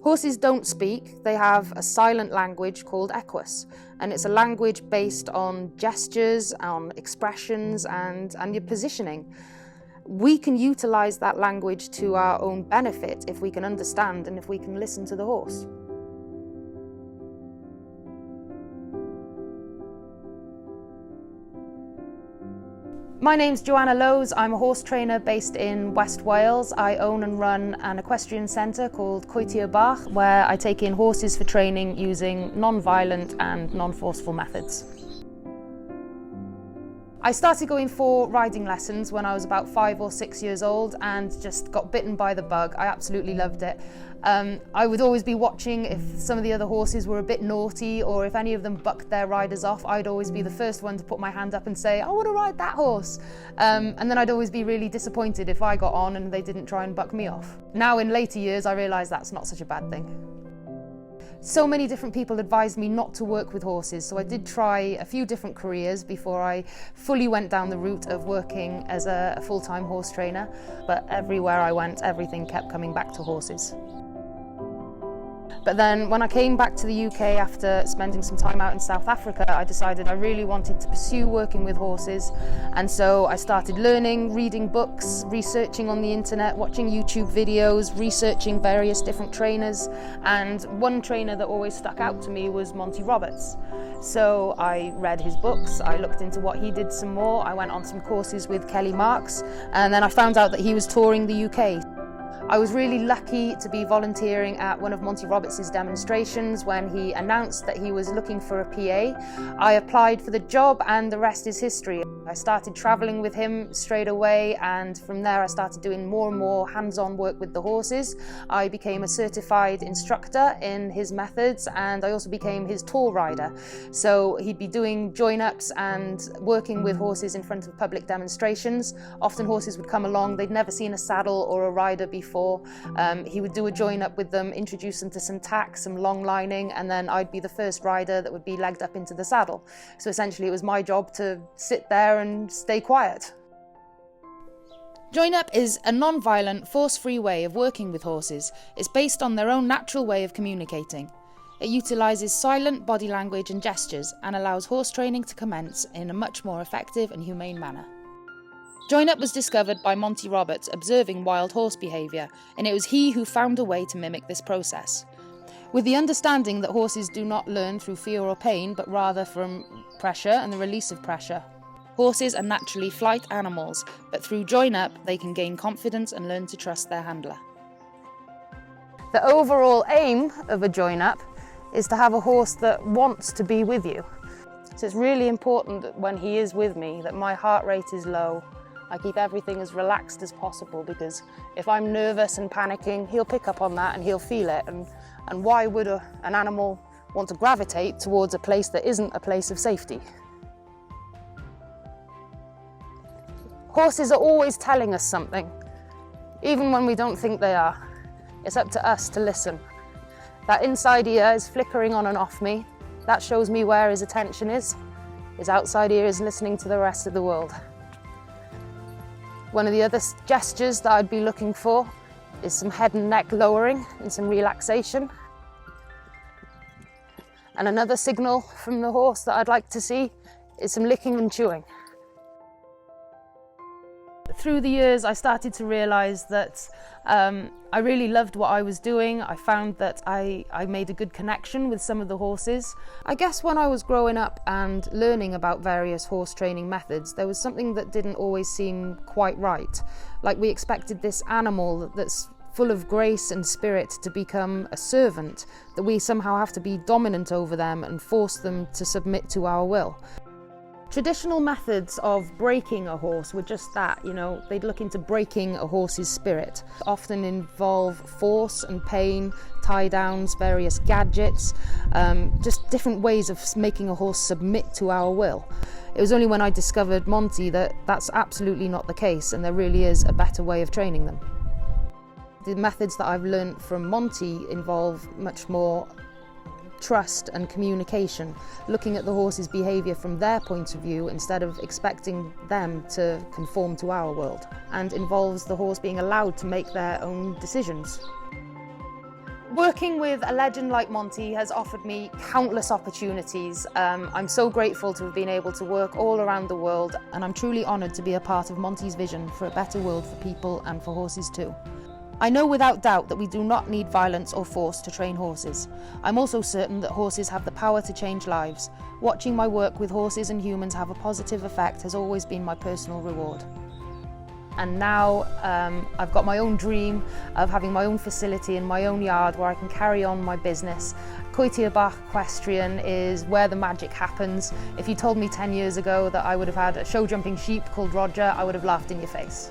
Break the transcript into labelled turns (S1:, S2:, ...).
S1: Horses don't speak, they have a silent language called equus, and it's a language based on gestures, on expressions and your positioning. We can utilise that language to our own benefit if we can understand and if we can listen to the horse. My name's Joanna Lowes. I'm a horse trainer based in West Wales. I own and run an equestrian centre called Coitier Bach, where I take in horses for training using non-violent and non-forceful methods. I started going for riding lessons when I was about 5 or 6 years old and just got bitten by the bug. I absolutely loved it. I would always be watching if some of the other horses were a bit naughty or if any of them bucked their riders off. I'd always be the first one to put my hand up and say, I want to ride that horse. And then I'd always be really disappointed if I got on and they didn't try and buck me off. Now in later years I realise that's not such a bad thing. So many different people advised me not to work with horses, so I did try a few different careers before I fully went down the route of working as a full-time horse trainer. But everywhere I went, everything kept coming back to horses. But then when I came back to the UK after spending some time out in South Africa, I decided I really wanted to pursue working with horses. And so I started learning, reading books, researching on the internet, watching YouTube videos, researching various different trainers. And one trainer that always stuck out to me was Monty Roberts. So I read his books, I looked into what he did some more, I went on some courses with Kelly Marks, and then I found out that he was touring the UK. I was really lucky to be volunteering at one of Monty Roberts' demonstrations when he announced that he was looking for a PA. I applied for the job and the rest is history. I started travelling with him straight away, and from there I started doing more and more hands-on work with the horses. I became a certified instructor in his methods and I also became his tour rider. So he'd be doing join-ups and working with horses in front of public demonstrations. Often horses would come along, they'd never seen a saddle or a rider before. He would do a join-up with them, introduce them to some tack, some long lining, and then I'd be the first rider that would be legged up into the saddle. So essentially it was my job to sit there and stay quiet. Join-up is a non-violent, force-free way of working with horses. It's based on their own natural way of communicating. It utilises silent body language and gestures and allows horse training to commence in a much more effective and humane manner. Join-up was discovered by Monty Roberts observing wild horse behaviour, and it was he who found a way to mimic this process. With the understanding that horses do not learn through fear or pain, but rather from pressure and the release of pressure. Horses are naturally flight animals, but through join-up they can gain confidence and learn to trust their handler. The overall aim of a join-up is to have a horse that wants to be with you. So it's really important that when he is with me, that my heart rate is low. I keep everything as relaxed as possible, because if I'm nervous and panicking, he'll pick up on that and he'll feel it. And why would an animal want to gravitate towards a place that isn't a place of safety? Horses are always telling us something, even when we don't think they are. It's up to us to listen. That inside ear is flickering on and off me. That shows me where his attention is. His outside ear is listening to the rest of the world. One of the other gestures that I'd be looking for is some head and neck lowering and some relaxation. And another signal from the horse that I'd like to see is some licking and chewing. Through the years, I started to realise that I really loved what I was doing. I found that I made a good connection with some of the horses. I guess when I was growing up and learning about various horse training methods, there was something that didn't always seem quite right. Like, we expected this animal that's full of grace and spirit to become a servant, that we somehow have to be dominant over them and force them to submit to our will. Traditional methods of breaking a horse were just that, they'd look into breaking a horse's spirit. Often involve force and pain, tie downs, various gadgets, just different ways of making a horse submit to our will. It was only when I discovered Monty that that's absolutely not the case, and there really is a better way of training them. The methods that I've learnt from Monty involve much more trust and communication, looking at the horse's behaviour from their point of view instead of expecting them to conform to our world, and involves the horse being allowed to make their own decisions. Working with a legend like Monty has offered me countless opportunities. I'm so grateful to have been able to work all around the world, and I'm truly honoured to be a part of Monty's vision for a better world for people and for horses too. I know without doubt that we do not need violence or force to train horses. I'm also certain that horses have the power to change lives. Watching my work with horses and humans have a positive effect has always been my personal reward. And now I've got my own dream of having my own facility in my own yard where I can carry on my business. Coetebach Equestrian is where the magic happens. If you told me 10 years ago that I would have had a show jumping sheep called Roger, I would have laughed in your face.